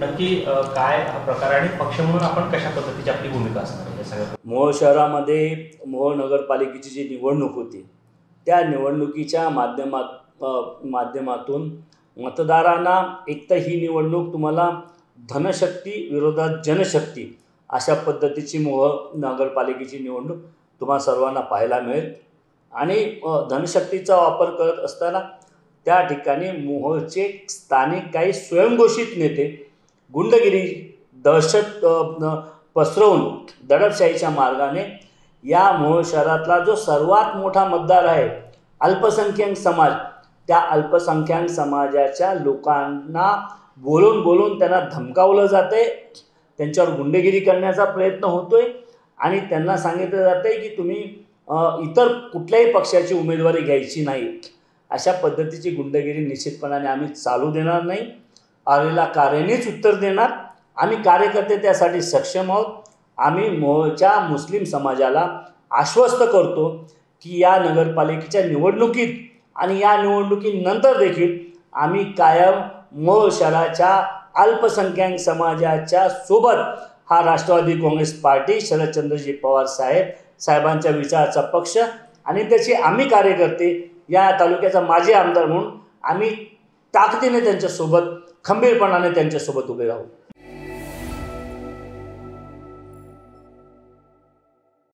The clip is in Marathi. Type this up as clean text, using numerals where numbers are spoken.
नक्की काय हा प्रकार आणि पक्ष म्हणून आपण कशा पद्धतीची आपली भूमिका असणार आहे या सगळ्या? मोहोळ शहरामध्ये मोहोळ नगरपालिकेची जी निवडणूक होती त्या निवडणुकीच्या माध्यमातून मतदारांना एक तर ही निवडणूक तुम्हाला धनशक्ती विरोधात जनशक्ती अशा पद्धतीची मोहोळ नगरपालिकेची निवडणूक तुम्हाला सर्वांना पाहायला मिळेल. आणि धनशक्तीचा वापर करत असताना त्या ठिकाणी मोहोळचे स्थानिक काही स्वयंघोषित नेते गुंडगिरी दहशत पसरवून दडपशाहीच्या मार्गाने या मोहोळ शहरातला जो सर्वात मोठा मतदार आहे अल्पसंख्याक समाज, त्या अल्पसंख्याक समाजाच्या लोकांना बोलून त्यांना धमकावलं जाते, त्यांच्यावर गुंडगिरी करण्याचा प्रयत्न होतोय आणि त्यांना सांगितलं जातं आहे की तुम्ही इतर कुठल्याही पक्षाची उमेदवारी घ्यायची नाही. अशा पद्धतीची गुंडगिरी निश्चितपणाने आम्ही चालू देणार नाही. आलेला कार्यानेच उत्तर देणार. आम्ही कार्यकर्ते त्यासाठी सक्षम आहोत. आम्ही मोहोळच्या मुस्लिम समाजाला आश्वस्त करतो की या नगरपालिकेच्या निवडणुकीत आणि या निवडणुकीनंतर देखील आम्ही कायम मोहोळ शहराच्या अल्पसंख्याक समाजाच्या सोबत हा राष्ट्रवादी काँग्रेस पार्टी शरदचंद्रजी पवार साहेबांच्या विचाराचा पक्ष आणि त्याचे आम्ही कार्यकर्ते या तालुक्याचा माजी आमदार म्हणून आम्ही ताकदीने त्यांच्यासोबत खंबीरपणाने त्यांच्यासोबत उभे राहू.